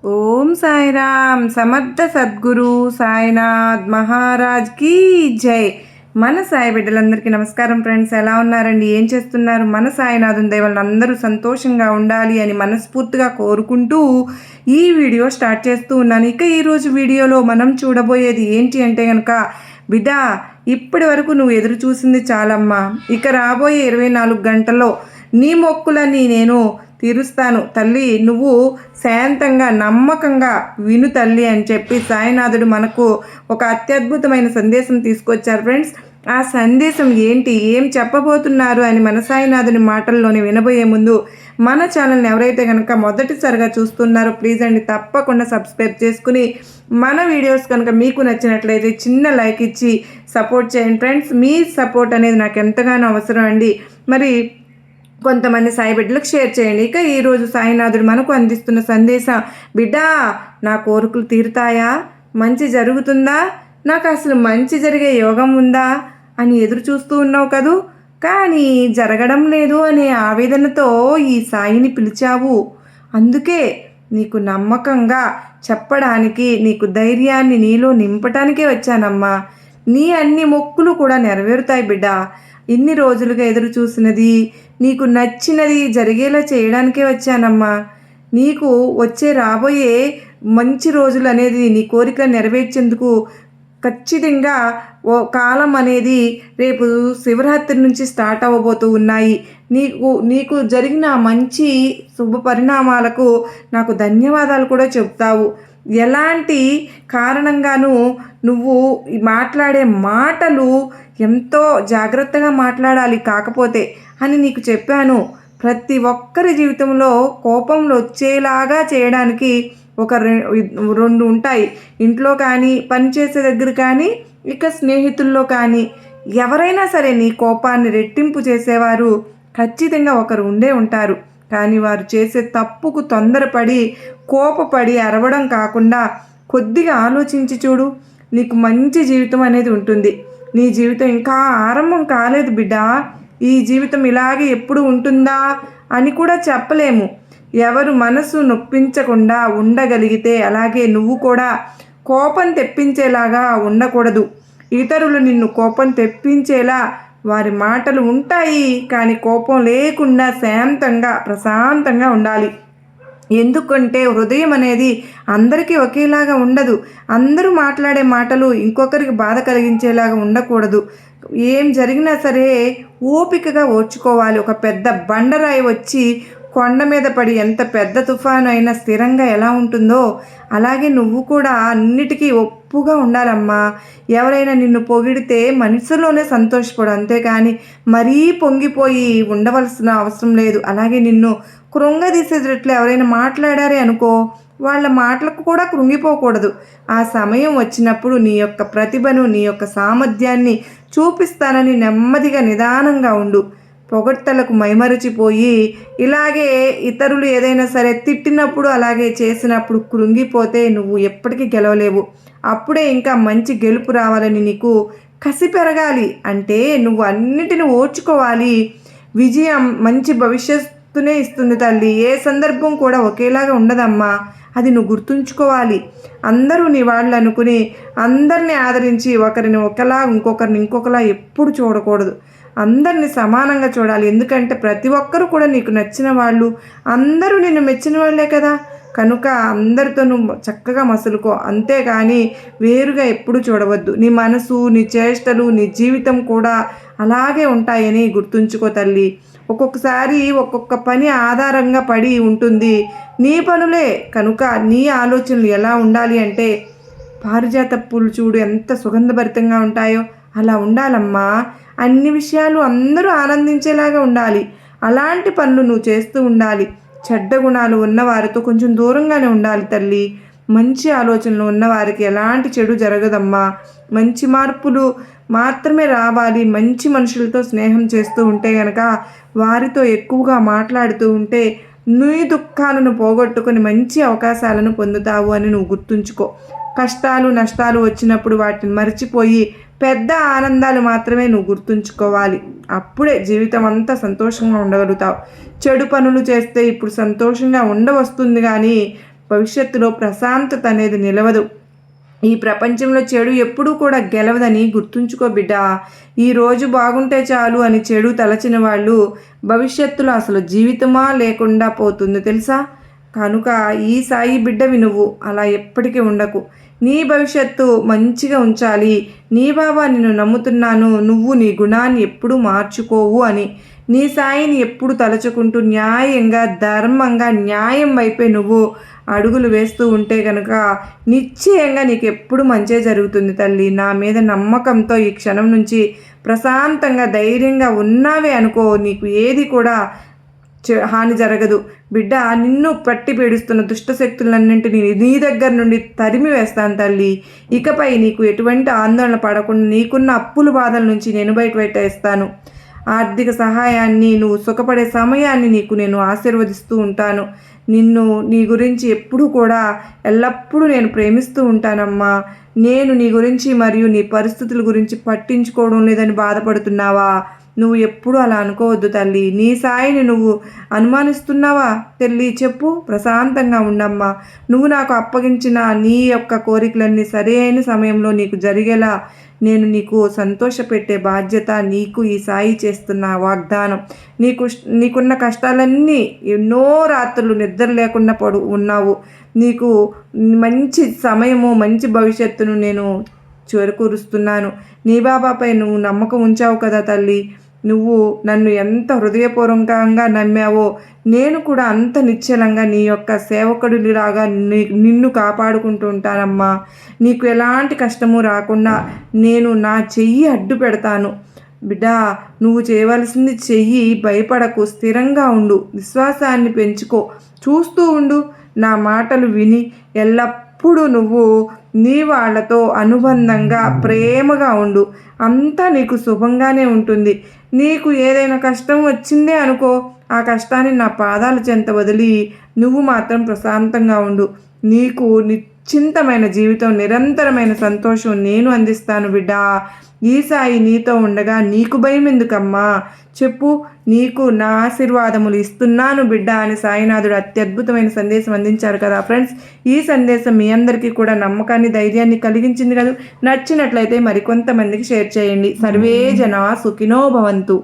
ఓం సాయిరామ్ సమర్థ సద్గురు సాయినాథ్ మహారాజ్ కి జై. మన సాయి బిడ్డలందరికీ నమస్కారం ఫ్రెండ్స్. ఎలా ఉన్నారండి? ఏం చేస్తున్నారు? మన సాయినాథుని దయవల్ల అందరూ సంతోషంగా ఉండాలి అని మనస్ఫూర్తిగా కోరుకుంటూ ఈ వీడియో స్టార్ట్ చేస్తూ ఉన్నాను. ఇక ఈరోజు వీడియోలో మనం చూడబోయేది ఏంటి అంటే కనుక, బిడ్డ ఇప్పటి వరకు నువ్వు ఎదురు చూసింది చాలమ్మా. ఇక రాబోయే 24 గంటల్లో నీ మొక్కులని నేను తీరుస్తాను తల్లి, నువ్వు శాంతంగా నమ్మకంగా విను తల్లి అని చెప్పి సాయినాథుడు మనకు ఒక అత్యద్భుతమైన సందేశం తీసుకొచ్చారు ఫ్రెండ్స్. ఆ సందేశం ఏంటి, ఏం చెప్పబోతున్నారు అని మన సాయినాథుని మాటల్లోనే వినబోయే ముందు మన ఛానల్ని ఎవరైతే కనుక మొదటిసారిగా చూస్తున్నారో ప్లీజ్ అండి తప్పకుండా సబ్స్క్రైబ్ చేసుకుని మన వీడియోస్ కనుక మీకు నచ్చినట్లయితే చిన్న లైక్ ఇచ్చి సపోర్ట్ చేయండి ఫ్రెండ్స్. మీ సపోర్ట్ అనేది నాకు ఎంతగానో అవసరం అండి. మరి కొంతమంది సాయి బిడ్డలకు షేర్ చేయండి. ఇక ఈరోజు సాయినాథుడు మనకు అందిస్తున్న సందేశం, బిడ్డా నా కోరికలు తీరుతాయా, మంచి జరుగుతుందా, నాకు అసలు మంచి జరిగే యోగం ఉందా అని ఎదురు చూస్తూ ఉన్నావు కదూ, కానీ జరగడం లేదు అనే ఆవేదనతో ఈ సాయిని పిలిచావు. అందుకే నీకు నమ్మకంగా చెప్పడానికి, నీకు ధైర్యాన్ని నీలో నింపటానికే వచ్చానమ్మా. నీ అన్ని మొక్కులు కూడా నెరవేరుతాయి బిడ్డ. ఇన్ని రోజులుగా ఎదురు చూసినది, నీకు నచ్చినది జరిగేలా చేయడానికే వచ్చానమ్మా. నీకు రాబోయే మంచి రోజులు అనేది నీ కోరిక నెరవేర్చేందుకు ఖచ్చితంగా ఓ కాలం అనేది రేపు శివరాత్రి నుంచి స్టార్ట్ అవ్వబోతూ ఉన్నాయి. నీకు జరిగిన మంచి శుభ పరిణామాలకు నాకు ధన్యవాదాలు కూడా చెప్తావు. ఎలాంటి కారణంగానూ నువ్వు మాట్లాడే మాటలు ఎంతో జాగ్రత్తగా మాట్లాడాలి కాకపోతే అని నీకు చెప్పాను. ప్రతి ఒక్కరి జీవితంలో కోపంలో వచ్చేలాగా చేయడానికి ఒక రెండు ఉంటాయి. ఇంట్లో కానీ, పనిచేసే దగ్గర కానీ, ఇక స్నేహితుల్లో కానీ, ఎవరైనా సరే నీ కోపాన్ని రెట్టింపు చేసేవారు ఖచ్చితంగా ఒకరు ఉండే ఉంటారు. కానీ వారు చేసే తప్పుకు తొందరపడి కోపపడి అరవడం కాకుండా కొద్దిగా ఆలోచించి చూడు, నీకు మంచి జీవితం అనేది ఉంటుంది. నీ జీవితం ఇంకా ఆరంభం కాలేదు బిడ్డ. ఈ జీవితం ఇలాగే ఎప్పుడు ఉంటుందా అని కూడా చెప్పలేము. ఎవరు మనసు నొప్పించకుండా ఉండగలిగితే అలాగే నువ్వు కూడా కోపం తెప్పించేలాగా ఉండకూడదు. ఇతరులు నిన్ను కోపం తెప్పించేలా వారి మాటలు ఉంటాయి, కానీ కోపం లేకుండా శాంతంగా ప్రశాంతంగా ఉండాలి. ఎందుకంటే హృదయం అనేది అందరికీ ఒకేలాగా ఉండదు. అందరూ మాట్లాడే మాటలు ఇంకొకరికి బాధ కలిగించేలాగా ఉండకూడదు. ఏం జరిగినా సరే ఓపికగా ఓర్చుకోవాలి. ఒక పెద్ద బండరాయి వచ్చి కొండ మీద పడి ఎంత పెద్ద తుఫాను అయినా స్థిరంగా ఎలా ఉంటుందో అలాగే నువ్వు కూడా అన్నిటికీ ఒప్పుగా ఉండాలమ్మా. ఎవరైనా నిన్ను పొగిడితే మనసులోనే సంతోషపడు, అంతేకాని మరీ పొంగిపోయి ఉండవలసిన అవసరం లేదు. అలాగే నిన్ను కృంగదీసేటట్లు ఎవరైనా మాట్లాడారే అనుకో, వాళ్ళ మాటలకు కూడా కృంగిపోకూడదు. ఆ సమయం వచ్చినప్పుడు నీ యొక్క ప్రతిభను, నీ యొక్క సామర్థ్యాన్ని చూపిస్తానని నెమ్మదిగా నిదానంగా ఉండు. పొగడ్తలకు మైమరచిపోయి ఇలాగే ఇతరులు ఏదైనా సరే తిట్టినప్పుడు అలాగే చేసినప్పుడు కృంగిపోతే నువ్వు ఎప్పటికీ గెలవలేవు. అప్పుడే ఇంకా మంచి గెలుపు రావాలని నీకు కసి పెరగాలి. అంటే నువ్వు అన్నిటిని ఓర్చుకోవాలి. విజయం మంచి భవిష్యత్తునే ఇస్తుంది తల్లి. ఏ సందర్భం కూడా ఒకేలాగా ఉండదమ్మా, అది నువ్వు గుర్తుంచుకోవాలి. అందరూ నీ వాళ్ళు అనుకుని అందరినీ ఆదరించి ఒకరిని ఒకలా ఇంకొకరిని ఇంకొకలా ఎప్పుడు చూడకూడదు. అందరినీ సమానంగా చూడాలి. ఎందుకంటే ప్రతి ఒక్కరూ కూడా నీకు నచ్చిన వాళ్ళు, అందరూ నిన్ను మెచ్చిన వాళ్ళే కదా. కనుక అందరితో నువ్వు చక్కగా మసులుకో, అంతేగాని వేరుగా ఎప్పుడు చూడవద్దు. నీ మనసు, నీ చేష్టలు, నీ జీవితం కూడా అలాగే ఉంటాయని గుర్తుంచుకో తల్లి. ఒక్కొక్కసారి ఒక్కొక్క పని ఆధారంగా పడి ఉంటుంది నీ పనులే. కనుక నీ ఆలోచనలు ఎలా ఉండాలి అంటే, పారిజాత పూలు చూడు ఎంత సుగంధభరితంగా ఉంటాయో అలా ఉండాలమ్మా. అన్ని విషయాలు అందరూ ఆనందించేలాగా ఉండాలి. అలాంటి పనులు నువ్వు చేస్తూ ఉండాలి. చెడ్డ గుణాలు ఉన్నవారితో కొంచెం దూరంగానే ఉండాలి తల్లి. మంచి ఆలోచనలు ఉన్నవారికి ఎలాంటి చెడు జరగదమ్మా. మంచి మార్పులు మాత్రమే రావాలి. మంచి మనుషులతో స్నేహం చేస్తూ ఉంటే గనక, వారితో ఎక్కువగా మాట్లాడుతూ ఉంటే నీ దుఃఖాలను పోగొట్టుకొని మంచి అవకాశాలను పొందుతావు అని నువ్వు గుర్తుంచుకో. కష్టాలు నష్టాలు వచ్చినప్పుడు వాటిని మర్చిపోయి పెద్ద ఆనందాలు మాత్రమే నువ్వు గుర్తుంచుకోవాలి. అప్పుడే జీవితం అంతా సంతోషంగా ఉండగలుగుతావు. చెడు పనులు చేస్తే ఇప్పుడు సంతోషంగా ఉండవస్తుంది, కానీ భవిష్యత్తులో ప్రశాంతత అనేది నిలవదు. ఈ ప్రపంచంలో చెడు ఎప్పుడూ కూడా గెలవదని గుర్తుంచుకో బిడ్డ. ఈరోజు బాగుంటే చాలు అని చెడు తలచిన వాళ్ళు భవిష్యత్తులో అసలు జీవితమా లేకుండా పోతుంది తెలుసా. కనుక ఈ సాయి బిడ్డవి నువ్వు అలా ఎప్పటికీ ఉండకు. నీ భవిష్యత్తు మంచిగా ఉంచాలి. నీ బాబా నిన్ను నమ్ముతున్నాను, నువ్వు నీ గుణాన్ని ఎప్పుడూ మార్చుకోవు అని. నీ సాయిని ఎప్పుడు తలుచుకుంటూ న్యాయంగా ధర్మంగా న్యాయం వైపే నువ్వు అడుగులు వేస్తూ ఉంటే కనుక నిశ్చయంగా నీకు ఎప్పుడు మంచే జరుగుతుంది తల్లి. నా మీద నమ్మకంతో ఈ క్షణం నుంచి ప్రశాంతంగా ధైర్యంగా ఉన్నావే అనుకో, నీకు ఏది కూడా హాని జరగదు బిడ్డ. నిన్ను పట్టి పీడిస్తున్న దుష్టశక్తులన్నింటినీ నీ దగ్గర నుండి తరిమి వేస్తాను తల్లి. ఇకపై నీకు ఎటువంటి ఆందోళన పడకుండా నీకున్న అప్పుల బాధల నుంచి నేను బయట పెట్టేస్తాను. ఆర్థిక సహాయాన్ని, నువ్వు సుఖపడే సమయాన్ని నీకు నేను ఆశీర్వదిస్తూ ఉంటాను. నీ గురించి ఎప్పుడు కూడా ఎల్లప్పుడూ నేను ప్రేమిస్తూ ఉంటానమ్మా. నేను నీ గురించి మరియు నీ పరిస్థితుల గురించి పట్టించుకోవడం లేదని బాధపడుతున్నావా? నువ్వు ఎప్పుడు అలా అనుకోవద్దు తల్లి. నీ సాయిని నువ్వు అనుమానిస్తున్నావా తల్లి? చెప్పు, ప్రశాంతంగా ఉండమ్మా. నువ్వు నాకు అప్పగించిన నీ యొక్క కోరికలన్నీ సరైన సమయంలో నీకు జరిగేలా నేను నీకు సంతోషపెట్టే బాధ్యత నీకు ఈ సాయి చేస్తున్న వాగ్దానం. నీకున్న కష్టాలన్నీ, ఎన్నో రాత్రులు నిద్ర లేకుండా ఉన్నావు. నీకు మంచి సమయము, మంచి భవిష్యత్తును నేను చేకూరుస్తున్నాను. నీ బాబాపై నువ్వు నమ్మకం ఉంచావు కదా తల్లి. నువ్వు నన్ను ఎంత హృదయపూర్వకంగా నమ్మావో నేను కూడా అంత నిశ్చలంగా నీ యొక్క సేవకుడిలాగా నిన్ను కాపాడుకుంటూ ఉంటానమ్మా. నీకు ఎలాంటి కష్టము రాకుండా నేను నా చెయ్యి అడ్డు పెడతాను బిడ్డా. నువ్వు చేయవలసింది చెయ్యి, భయపడకు, స్థిరంగా ఉండు, విశ్వాసాన్ని పెంచుకో, చూస్తూ ఉండు, నా మాటలు విని ఎల్లప్పుడూ నువ్వు నీ వాళ్ళతో అనుబంధంగా ప్రేమగా ఉండు. అంతా నీకు శుభంగానే ఉంటుంది. నీకు ఏదైనా కష్టం వచ్చిందే అనుకో, ఆ కష్టాన్ని నా పాదాల చెంత వదిలి నువ్వు మాత్రం ప్రశాంతంగా ఉండు. నీకు నిశ్చింతమైన జీవితం, నిరంతరమైన సంతోషం నేను అందిస్తాను బిడ్డా. ఈ సాయి నీతో ఉండగా నీకు భయం ఎందుకమ్మా చెప్పు. నీకు నా ఆశీర్వాదములు ఇస్తున్నాను బిడ్డ అని సాయినాథుడు అత్యద్భుతమైన సందేశం అందించారు కదా ఫ్రెండ్స్. ఈ సందేశం మీ అందరికీ కూడా నమ్మకాన్ని, ధైర్యాన్ని కలిగించింది కదా. నచ్చినట్లయితే మరికొంతమందికి షేర్ చేయండి. సర్వే జనా సుఖినో భవంతు.